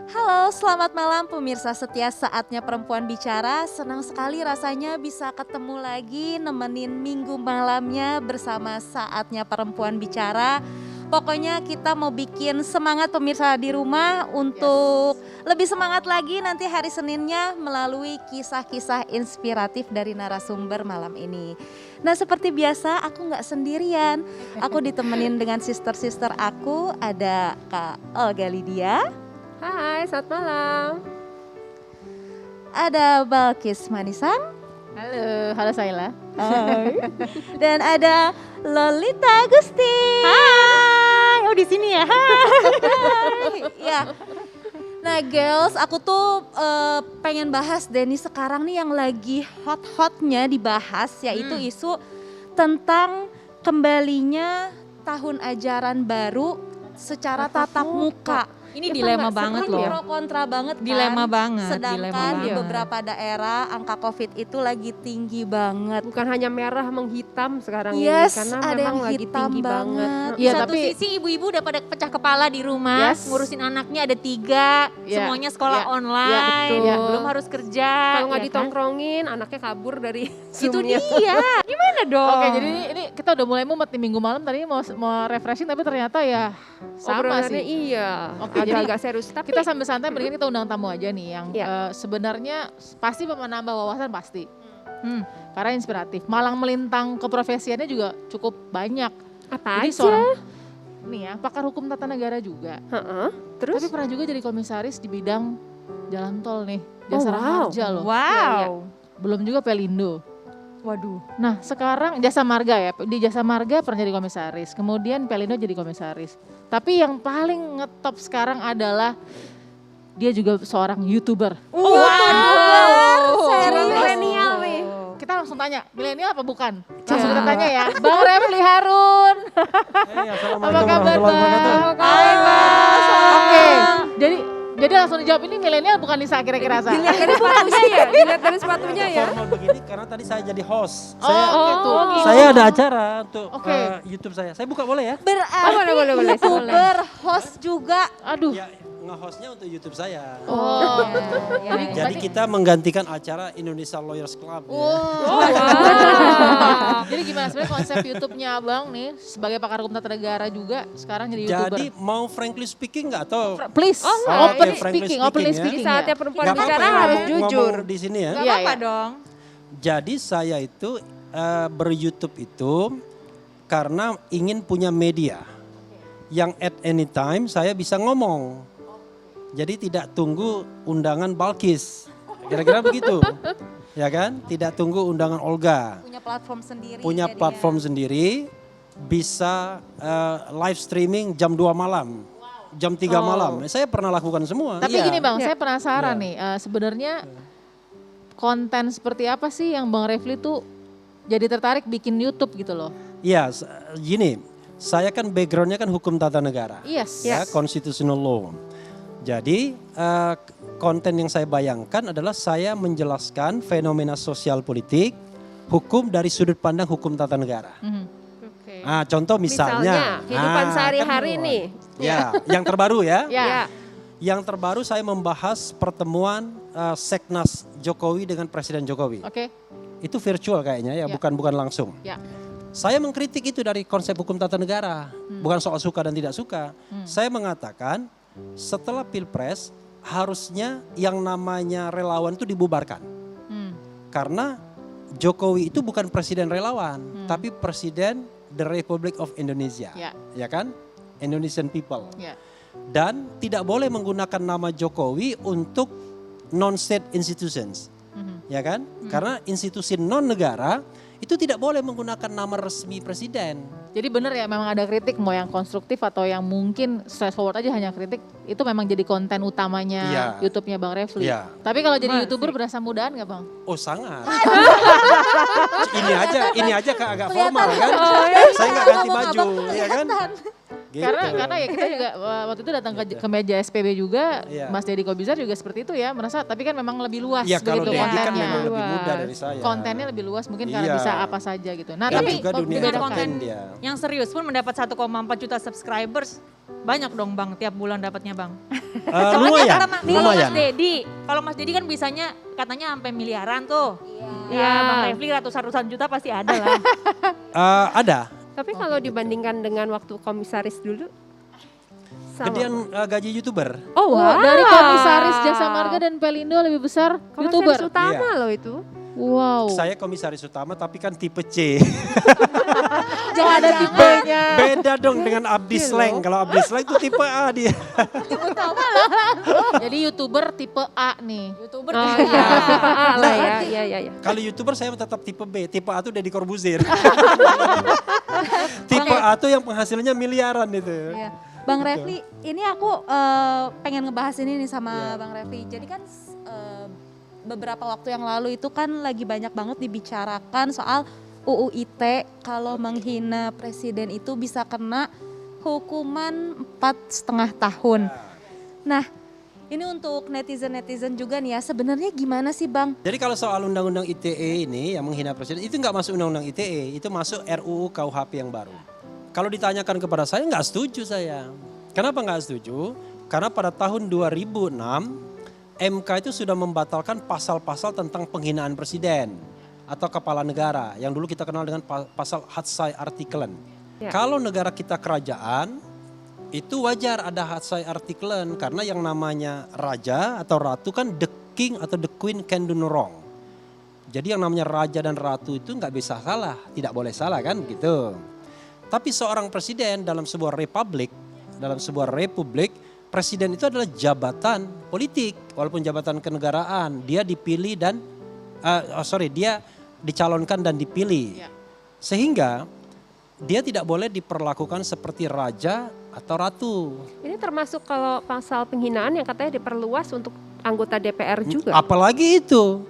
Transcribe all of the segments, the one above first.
Halo, selamat malam pemirsa setia Saatnya Perempuan Bicara. Senang sekali rasanya bisa ketemu lagi nemenin minggu malamnya bersama Saatnya Perempuan Bicara. Pokoknya kita mau bikin semangat pemirsa di rumah untuk lebih semangat lagi nanti hari Seninnya melalui kisah-kisah inspiratif dari narasumber malam ini. Nah seperti biasa aku nggak sendirian, aku ditemenin dengan sister-sister aku, ada Kak Olga Lydia. Hai, selamat malam. Ada Balkis Manisan. Halo Saila. Hai. Dan ada Lolita Agusti. Hai, oh di sini ya. Hai. Ya. Nah girls, aku tuh pengen bahas Denny sekarang nih yang lagi hot-hotnya dibahas, yaitu isu tentang kembalinya tahun ajaran baru secara tatap muka. Ini dilema banget loh. Pro kontra banget kan. Dilema banget. Sedangkan di beberapa daerah angka COVID itu lagi tinggi banget. Bukan hanya merah menghitam sekarang Yes, ini karena ada memang yang lagi hitam tinggi banget. banget. Iya, Satu tapi sisi ibu-ibu udah pada pecah kepala di rumah, Yes. ngurusin anaknya ada 3, Ya, semuanya sekolah ya, online, ya, betul. belum harus kerja. Kalau nggak ya kan? ditongkrongin, anaknya kabur dari Itu Zoom-nya. dia, gimana dong? Oke, jadi ini kita udah mulai mumet nih minggu malam, tadi mau refreshing tapi ternyata ya sama Obrolannya sih. iya, Oke, jadi agak serius. Tapi Kita sambil santai, mendingan kita undang tamu aja nih yang Ya. sebenarnya pasti menambah wawasan pasti. Karena inspiratif. Malang melintang keprofesiannya juga cukup banyak. apa Jadi aja? seorang nih ya, pakar hukum tata negara juga. Heeh. Terus? Tapi pernah juga jadi komisaris di bidang jalan tol nih, Oh, Jasa wow. Marga loh. Wow. Belum juga Pelindo. Waduh. Nah sekarang Jasa Marga ya, di Jasa Marga pernah jadi komisaris, kemudian Pelindo jadi komisaris. Tapi yang paling ngetop sekarang adalah dia juga seorang YouTuber. Jadi milenial nih. Kita langsung tanya, milenial apa bukan? Langsung kita tanya ya, Bang Refli Harun. Apa kabar Bang? Hai, Mas. Oke, jadi langsung dijawab, ini milenial bukan Nisa kira-kira Sa? Dilihat dari sepatunya ya, dilihat dari sepatunya ya. Formal begini karena tadi saya jadi host. Oh, gitu. Saya ada acara untuk Oke. YouTube saya. Saya buka boleh ya? Berarti boleh. YouTuber, host juga. Aduh. Ya, nge-hostnya untuk YouTube saya. Oh. Jadi kita menggantikan acara Indonesia Lawyers Club. ya. Jadi gimana sebenarnya konsep YouTube-nya Abang nih sebagai pakar hukum tata negara juga sekarang jadi YouTuber? Jadi mau frankly speaking nggak atau Please, enggak. open Oke, frankly speaking, speaking openly ya. speaking Di saatnya ya. perempuan nggak bicara apa-apa harus ngomong jujur. di sini ya? Gak Iya, apa-apa iya. dong. Jadi saya itu ber-YouTube itu karena ingin punya media yang at any time saya bisa ngomong. Jadi tidak tunggu undangan Balkis, kira-kira begitu, ya kan? Tidak tunggu undangan Olga. Punya platform sendiri. Punya jadinya. platform sendiri, bisa live streaming jam 2 malam, jam 3 malam. Saya pernah lakukan semua. Tapi iya. gini Bang, saya penasaran Iya. nih, sebenarnya konten seperti apa sih yang Bang Refli tuh jadi tertarik bikin YouTube gitu loh? Iya, gini, saya kan backgroundnya kan hukum tata negara. Yes. Ya, constitutional law. Jadi konten yang saya bayangkan adalah saya menjelaskan fenomena sosial politik, hukum dari sudut pandang hukum tata negara. Oke. Nah, contoh misalnya, kehidupan sehari-hari kan, nih. Ya, yang terbaru ya. Ya. Yang terbaru saya membahas pertemuan Seknas Jokowi dengan Presiden Jokowi. Oke. Itu virtual kayaknya ya, Ya. bukan langsung. Ya. Saya mengkritik itu dari konsep hukum tata negara, bukan soal suka dan tidak suka. Saya mengatakan setelah Pilpres harusnya yang namanya relawan itu dibubarkan. Karena Jokowi itu bukan presiden relawan, tapi presiden the Republic of Indonesia. Ya kan? Indonesian people. Ya. Dan tidak boleh menggunakan nama Jokowi untuk non-state institutions. Ya kan? Karena institusi non-negara itu tidak boleh menggunakan nama resmi presiden. Jadi bener ya memang ada kritik mau yang konstruktif atau yang mungkin straightforward aja hanya kritik itu memang jadi konten utamanya Iya. YouTube-nya Bang Refli. Iya. Tapi kalau jadi YouTuber berasa mudahan gak Bang? Oh sangat. ini aja Kak, agak formal kan. Saya nggak ganti baju, ya kan? Gitu. Karena ya kita juga waktu itu datang ke meja SPB juga, Iya. Mas Deddy Kobizar juga seperti itu ya, merasa tapi kan memang lebih luas Ya kalau begitu Deddy kan kontennya. memang lebih Luas. muda dari saya. Kontennya lebih luas mungkin karena Iya. bisa apa saja gitu. Nah Dan tapi juga kok dunia Dengan dibedakan? konten entertain dia. yang serius pun mendapat 1,4 juta subscribers. Banyak dong Bang, tiap bulan dapatnya Bang. Lumayan, kalau Mas lumayan. Mas Dedi kan bisanya katanya sampai miliaran tuh. Iya. Ya Bang Refli ratusan juta pasti ada lah. Ada. Tapi kalau dibandingkan dengan waktu komisaris dulu, sama. Gedean gaji YouTuber. Oh, Wah, dari komisaris Jasa Marga dan Pelindo lebih besar Komisaris YouTuber. utama Iya. loh itu. Wow. Saya komisaris utama tapi kan tipe C. Jangan ada tipenya. Beda dong dengan Abdi Iya Sleng. Kalau Abdi Sleng itu tipe A dia. Jadi YouTuber tipe A nih. YouTuber Oh iya, tipe A lah ya. Iya, iya, iya. Kalau YouTuber saya tetap tipe B. Tipe A itu Deddy Corbuzier. Tipe A tuh yang penghasilannya miliaran itu. Iya. Bang Refli, ini aku pengen ngebahas ini nih sama Bang Refli. Jadi kan beberapa waktu yang lalu itu kan lagi banyak banget dibicarakan soal UU ITE kalau menghina presiden itu bisa kena hukuman 4,5 tahun. Nah, ini untuk netizen-netizen juga nih ya, sebenarnya gimana sih Bang? Jadi kalau soal undang-undang ITE ini yang menghina presiden itu nggak masuk undang-undang ITE, itu masuk RUU KUHP yang baru. Kalau ditanyakan kepada saya nggak setuju saya. Kenapa nggak setuju? Karena pada tahun 2006 MK itu sudah membatalkan pasal-pasal tentang penghinaan presiden atau kepala negara yang dulu kita kenal dengan pasal Hatsai Artikelen. Ya. Kalau negara kita kerajaan itu wajar ada Hatsai Artikelen karena yang namanya raja atau ratu kan the king atau the queen can do no wrong. Jadi yang namanya raja dan ratu itu nggak bisa salah, tidak boleh salah kan gitu. Tapi seorang presiden dalam sebuah republik, presiden itu adalah jabatan politik, walaupun jabatan kenegaraan. Dia dipilih dan, dia dicalonkan dan dipilih. Sehingga dia tidak boleh diperlakukan seperti raja atau ratu. Ini termasuk kalau pasal penghinaan yang katanya diperluas untuk anggota DPR juga. Apalagi itu,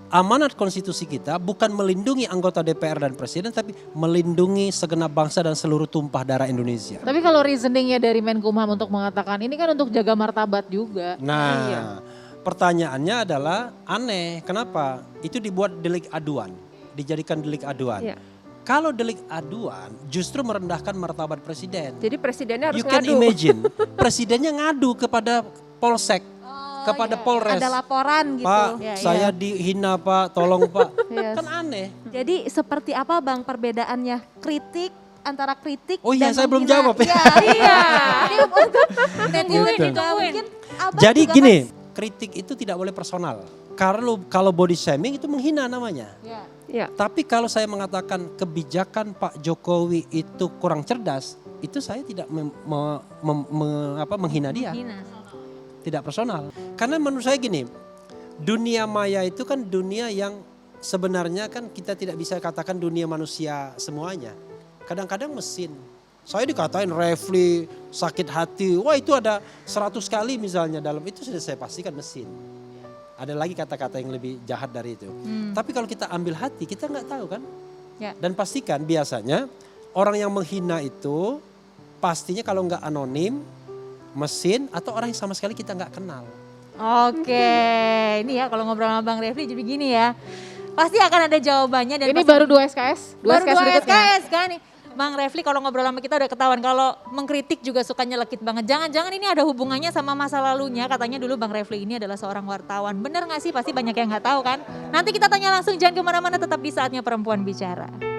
amanat konstitusi kita bukan melindungi anggota DPR dan presiden, tapi melindungi segenap bangsa dan seluruh tumpah darah Indonesia. Tapi kalau reasoningnya dari Menkumham untuk mengatakan ini kan untuk jaga martabat juga. Nah, pertanyaannya adalah aneh. Kenapa? Itu dibuat delik aduan, dijadikan delik aduan. Iya. Kalau delik aduan justru merendahkan martabat presiden. Jadi presidennya harus You can ngadu. imagine, presidennya ngadu kepada Polsek, kepada Polres. Ada laporan gitu. Pak, Ya, saya iya. dihina Pak, tolong Pak. Yes. Kan aneh. Jadi seperti apa Bang perbedaannya antara kritik Oh iya, dan saya belum menghina? jawab ya. Iya. Ini untuk netizen Gitu. juga mungkin Abang Jadi juga gini, kritik itu tidak boleh personal. Karena kalau body shaming itu menghina namanya. Ya. Tapi kalau saya mengatakan kebijakan Pak Jokowi itu kurang cerdas, itu saya tidak menghina dia. Tidak personal. Karena menurut saya gini, dunia maya itu kan dunia yang sebenarnya kan kita tidak bisa katakan dunia manusia semuanya. Kadang-kadang mesin. Saya dikatain Refli sakit hati, wah itu ada 100 kali misalnya dalam itu sudah saya pastikan mesin. Ada lagi kata-kata yang lebih jahat dari itu. Tapi kalau kita ambil hati, kita nggak tahu kan. Ya. Dan pastikan biasanya orang yang menghina itu pastinya kalau nggak anonim, mesin atau orang yang sama sekali kita nggak kenal. Oke, ini ya kalau ngobrol sama Bang Refli jadi begini ya. Pasti akan ada jawabannya dan Ini pasti- baru 2 SKS? baru 2 berikutnya. SKS kan. Bang Refli kalau ngobrol sama kita udah ketahuan kalau mengkritik juga sukanya lekit banget. Jangan-jangan ini ada hubungannya sama masa lalunya. Katanya dulu Bang Refli ini adalah seorang wartawan. Bener gak sih? Pasti banyak yang gak tahu kan. Nanti kita tanya langsung, jangan kemana-mana, tetap di Saatnya Perempuan Bicara.